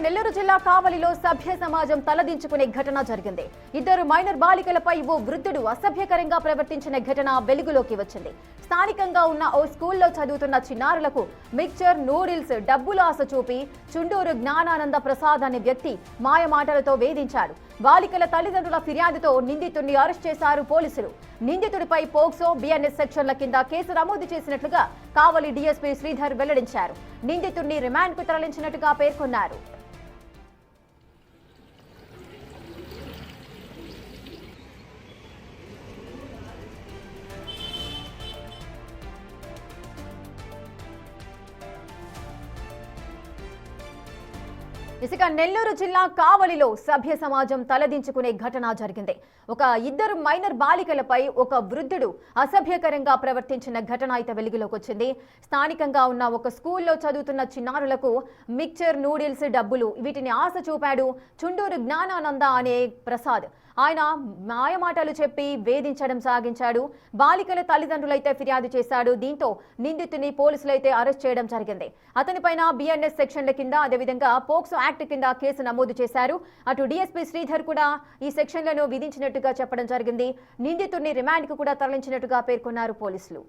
నెల్లూరు జిల్లా కావలిలో సభ్య సమాజం తలదించుకునే ఘటన జరిగింది. ఇద్దరు మైనర్ బాలికలపై ఓ వృద్ధుడు అసభ్యకరంగా ప్రవర్తించిన ఘటన వెలుగులోకి వచ్చింది. స్థానికంగా ఉన్న ఓ స్కూల్లో చదువుతున్న చిన్నారులకు మిక్చర్, నూడిల్స్ డబ్బులు ఆశ చూపి చుండూరు జ్ఞానానంద ప్రసాద్ అనే వ్యక్తి మాయమాటలతో వేధించాడు. బాలికల తల్లిదండ్రుల ఫిర్యాదుతో నిందితుడిని అరెస్ట్ చేశారు పోలీసులు. నిందితుడిపై పోక్సో, బిఎన్ఎస్ సెక్షన్ల కింద కేసు నమోదు చేసినట్లుగా కావలి డీఎస్పీ శ్రీధర్ వెల్లడించారు. నిందితుడిని రిమాండ్కు తరలించినట్టుగా పేర్కొన్నారు. ఇసుక నెల్లూరు జిల్లా కావలిలో సభ్య సమాజం తలదించుకునే ఘటన జరిగింది. ఇద్దరు మైనర్ బాలికలపై ఒక వృద్ధుడు అసభ్యకరంగా ప్రవర్తించిన ఘటన అయితే వెలుగులోకి వచ్చింది. స్థానికంగా ఉన్న ఒక స్కూల్లో చదువుతున్న చిన్నారులకు మిక్చర్, నూడిల్స్ డబ్బులు వీటిని ఆశ చూపాడు చుండూరు జ్ఞానానంద అనే ప్రసాద్. ఆయన మాయమాటలు చెప్పి వేధించడం సాగించాడు. బాలికల తల్లిదండ్రులైతే ఫిర్యాదు చేశాడు. దీంతో నిందితుని పోలీసులైతే అరెస్ట్ చేయడం జరిగింది. అతనిపైన బిఎన్ఎస్ సెక్షన్ల కింద అదేవిధంగా పోక్సో యాక్ట్ కింద కేసు నమోదు చేశారు. అటు డీఎస్పీ శ్రీధర్ కూడా ఈ సెక్షన్లను విధించినట్టుగా చెప్పడం జరిగింది. నిందితుడిని రిమాండ్కు కూడా తరలించినట్టుగా పేర్కొన్నారు పోలీసులు.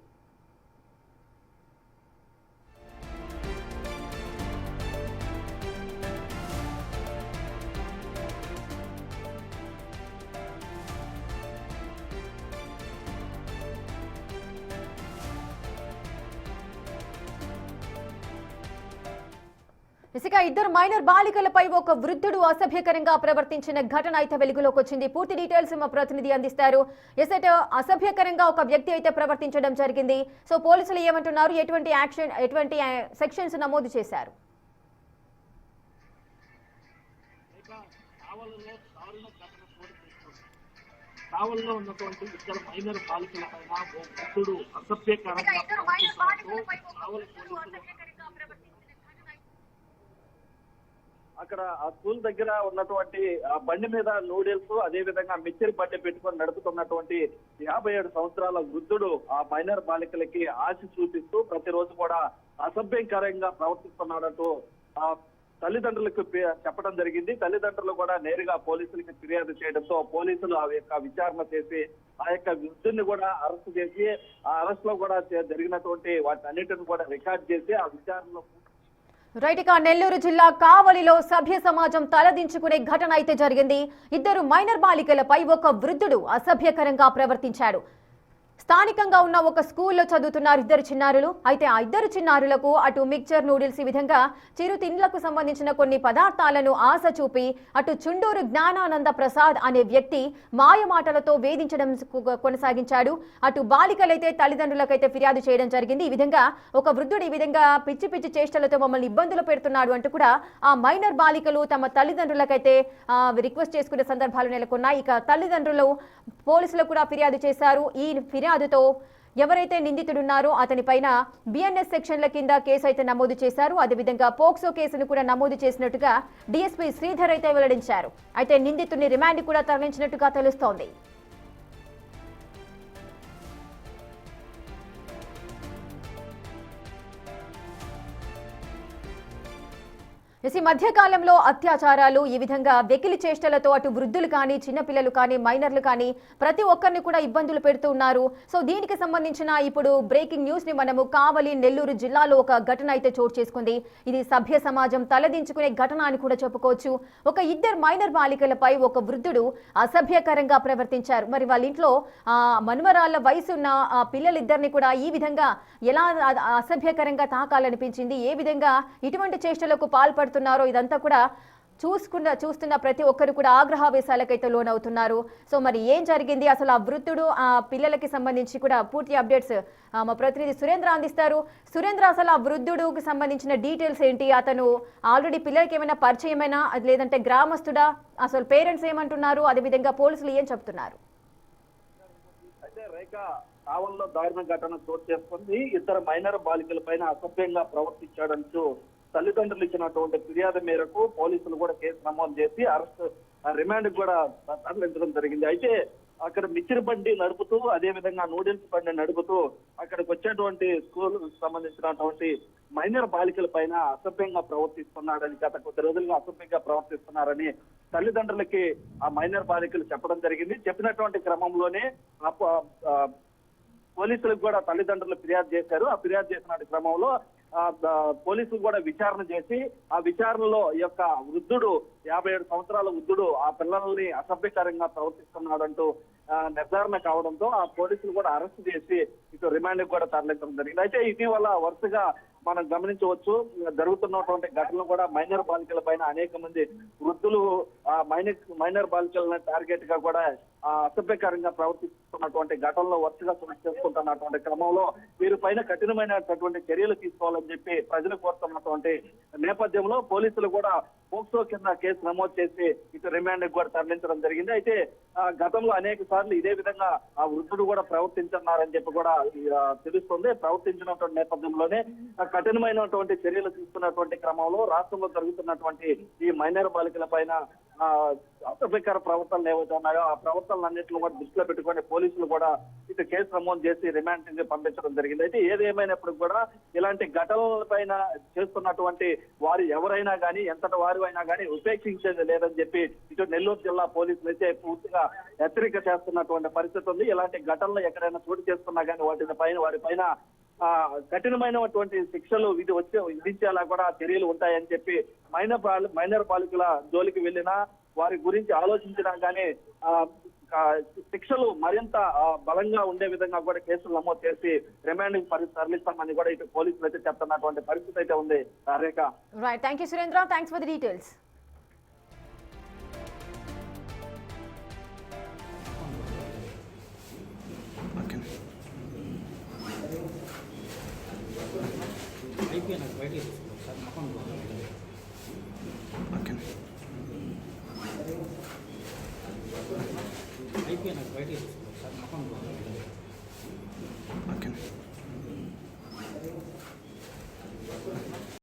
ఇసుక ఇద్దరు మైనర్ బాలికలపై ఒక వృద్ధుడు అసభ్యకరంగా ప్రవర్తించిన ఘటన అయితే వెలుగులోకి వచ్చింది. పూర్తి డీటెయిల్స్ మా ప్రతినిధి అందిస్తారు. అసభ్యకరంగా ఒక వ్యక్తి అయితే ప్రవర్తించడం జరిగింది. సో పోలీసులు ఏమంటున్నారు, ఎటువంటి సెక్షన్స్ నమోదు చేశారు? కావల్లో ఉన్నటువంటి ఇద్దరు మైనర్ బాలికల పైన ఓ వృద్ధుడు అసభ్యకరంగా అక్కడ ఆ స్కూల్ దగ్గర ఉన్నటువంటి బండి మీద నూడిల్స్ అదే విధంగా మిక్చర్ బండి పెట్టుకొని నడుపుతున్నటువంటి 57 సంవత్సరాల వృద్ధుడు ఆ మైనర్ బాలికలకి ఆశ చూపిస్తూ ప్రతిరోజు కూడా అసభ్యకరంగా ప్రవర్తిస్తున్నాడంటూ ఆ తల్లిదండ్రులకు చెప్పడం జరిగింది. తల్లిదండ్రులు కూడా నేరుగా పోలీసులకి ఫిర్యాదు చేయడంతో పోలీసులు ఆ యొక్క విచారణ చేసి ఆ యొక్క వృద్ధుని కూడా అరెస్ట్ చేసి ఆ అరెస్ట్ లో కూడా జరిగినటువంటి వాటన్నిటిని కూడా రికార్డ్ చేసి ఆ విచారణలో నెల్లూరు జిల్లా కావలిలో సభ్య సమాజం తలదించుకునే ఘటన అయితే జరిగింది. ఇద్దరు మైనర్ బాలికలపై ఒక వృద్ధుడు అసభ్యకరంగా ప్రవర్తించాడు. స్థానికంగా ఉన్న ఒక స్కూల్లో చదువుతున్నారు ఇద్దరు చిన్నారులు. అయితే ఆ ఇద్దరు చిన్నారులకు అటు మిక్చర్, నూడిల్స్ ఈ విధంగా చిరు తిండ్లకు సంబంధించిన కొన్ని పదార్థాలను ఆశ చూపి అటు చుండూరు జ్ఞానానంద ప్రసాద్ అనే వ్యక్తి మాయమాటలతో వేధించడం కొనసాగించాడు. అటు బాలికలైతే తల్లిదండ్రులకైతే ఫిర్యాదు చేయడం జరిగింది. ఈ విధంగా ఒక వృద్ధుడు ఈ విధంగా పిచ్చి పిచ్చి చేష్టలతో మమ్మల్ని ఇబ్బందులు పెడుతున్నాడు అంటూ కూడా ఆ మైనర్ బాలికలు తమ తల్లిదండ్రులకైతే రిక్వెస్ట్ చేసుకునే సందర్భాలు నెలకొన్నాయి. ఇక తల్లిదండ్రులు పోలీసులకు కూడా ఫిర్యాదు చేశారు. ఈ ఫిర్యాదుతో ఎవరైతే నిందితుడున్నారో అతని పైన బిఎన్ఎస్ సెక్షన్ల కింద కేసు అయితే నమోదు చేశారు. అదేవిధంగా పోక్సో కేసును కూడా నమోదు చేసినట్టుగా డీఎస్పీ శ్రీధర్ అయితే వెల్లడించారు. అయితే నిందితుడిని రిమాండ్ కూడా తరలించినట్టుగా తెలుస్తోంది. ఈ మధ్యకాలంలో అత్యాచారాలు ఈ విధంగా వెకిలి చేష్టలతో అటు వృద్ధులు కానీ, చిన్నపిల్లలు కానీ, మైనర్లు కానీ ప్రతి ఒక్కరిని కూడా ఇబ్బందులు పెడుతూ ఉన్నారు. సో దీనికి సంబంధించిన ఇప్పుడు బ్రేకింగ్ న్యూస్ ని మనము కావలి, నెల్లూరు జిల్లాలో ఒక ఘటన అయితే చోటు చేసుకుంది. ఇది సభ్య సమాజం తలదించుకునే ఘటన అని కూడా చెప్పుకోవచ్చు. ఇద్దరు మైనర్ బాలికలపై ఒక వృద్ధుడు అసభ్యకరంగా ప్రవర్తించారు. మరి వాళ్ళ ఇంట్లో మనుమరాళ్ల వయసు ఉన్న పిల్లలిద్దరిని కూడా ఈ విధంగా ఎలా అసభ్యకరంగా తాకాలనిపించింది, ఏ విధంగా ఇటువంటి చేష్టలకు పాల్పడుతున్నారు ఇదంతా కూడా చూస్తున్న ప్రతి ఒక్కరు కూడా ఆగ్రహావేశాలకైతే లోనవుతున్నారు. సో మరి ఏం జరిగింది, అసలు ఆ వృద్ధుడు ఆ పిల్లలకి సంబంధించి కూడా పూర్తి అప్డేట్స్ మా ప్రతినిధి సురేంద్ర అందిస్తారు. సురేంద్ర, అసలు ఆ వృద్ధుడికి సంబంధించిన డీటెయిల్స్ ఏంటి? అతను ఆల్రెడీ పిల్లలకి ఏమైనా పరిచయమైనా లేదంటే గ్రామస్తుడా? అసలు పేరెంట్స్ ఏమంటున్నారు? అదేవిధంగా పోలీసులు ఏం చెప్తున్నారు? అయితే రేఖ కావల్లో దారుణ ఘటన చోటు చేసుకుంది. ఇద్దరు మైనర్ బాలికల పైన అసభ్యంగా ప్రవర్తించాడంటూ తల్లిదండ్రులు ఇచ్చినటువంటి ఫిర్యాదు మేరకు పోలీసులు కూడా కేసు నమోదు చేసి రిమాండ్ కూడా తరలించడం జరిగింది. అయితే అక్కడ మిక్చర్ బండి నడుపుతూ అదే విధంగా నూడిల్స్ బండి నడుపుతూ అక్కడికి వచ్చేటువంటి స్కూల్ సంబంధించినటువంటి మైనర్ బాలికల పైన అసభ్యంగా ప్రవర్తిస్తున్నాడని, గత కొద్ది రోజులుగా అసభ్యంగా ప్రవర్తిస్తున్నారని తల్లిదండ్రులకి ఆ మైనర్ బాలికలు చెప్పడం జరిగింది. చెప్పినటువంటి క్రమంలోనే పోలీసులకు కూడా తల్లిదండ్రులు ఫిర్యాదు చేశారు. ఆ ఫిర్యాదు చేసిన క్రమంలో పోలీసులు కూడా విచారణ చేసి ఆ విచారణలో ఈ యొక్క వృద్ధుడు 57 సంవత్సరాల వృద్ధుడు ఆ పిల్లల్ని అసభ్యకరంగా ప్రవర్తిస్తున్నాడంటూ నిర్ధారణ కావడంతో ఆ పోలీసులు కూడా అరెస్ట్ చేసి ఇటు రిమాండ్ కూడా తరలించడం జరిగింది. అయితే ఇటీవల వరుసగా మనం గమనించవచ్చు, జరుగుతున్నటువంటి ఘటనలు కూడా మైనర్ బాలికల పైన అనేక మంది వృద్ధులు మైనర్ బాలికలను టార్గెట్ గా కూడా అసభ్యకరంగా ప్రవర్తిస్తున్నటువంటి ఘటనలో వరుసగా చోటు చేసుకుంటున్నటువంటి క్రమంలో వీరి పైన కఠినమైనటువంటి చర్యలు తీసుకోవాలని చెప్పి ప్రజలు కోరుతున్నటువంటి నేపథ్యంలో పోలీసులు కూడా పోక్సో కింద కేసు నమోదు చేసి ఇటు రిమాండ్ కూడా తరలించడం జరిగింది. అయితే గతంలో అనేక సార్లు ఇదే విధంగా ఆ వృద్ధుడు కూడా ప్రవర్తించున్నారని చెప్పి కూడా తెలుస్తుంది. ప్రవర్తించినటువంటి నేపథ్యంలోనే కఠినమైనటువంటి చర్యలు తీసుకున్నటువంటి క్రమంలో రాష్ట్రంలో జరుగుతున్నటువంటి ఈ మైనర్ బాలికల పైన అసభ్యకర ప్రవర్తనలు ఏవైతే ఉన్నాయో ఆ ప్రవర్తనలన్నింటిలో కూడా దృష్టిలో పెట్టుకుని పోలీసులు కూడా ఇటు కేసు నమోదు చేసి రిమాండ్ పంపించడం జరిగింది. అయితే ఏది ఏమైనప్పుడు కూడా ఇలాంటి ఘటనల పైన చేస్తున్నటువంటి వారు ఎవరైనా కానీ ఎంతటి వారు అయినా కానీ ఉపేక్షించేది లేదని చెప్పి ఇటు నెల్లూరు జిల్లా పోలీసులు అయితే పూర్తిగా హెచ్చరిక చేస్తున్నటువంటి పరిస్థితి ఉంది. ఇలాంటి ఘటనలు ఎక్కడైనా చోటు చేసుకున్నా కానీ వారి పైన కఠినమైనటువంటి శిక్షలు విధించేలా కూడా చర్యలు ఉంటాయని చెప్పి మైనర్ బాలికల జోలికి వెళ్ళినా వారి గురించి ఆలోచించినా కానీ శిక్షలు మరింత బలంగా ఉండే విధంగా కూడా కేసులు నమోదు చేసి రిమాండ్ తరలిస్తామని కూడా ఇటు పోలీసులు అయితే చెప్తున్నటువంటి పరిస్థితి అయితే ఉంది. Rekha, right, thank you Surendra, thanks for the details. అయిపోయినాక బయటకు తీసుకోండి సార్, మొహం అయిపోయినాక బయటకు తీసుకోండి సార్, మొహం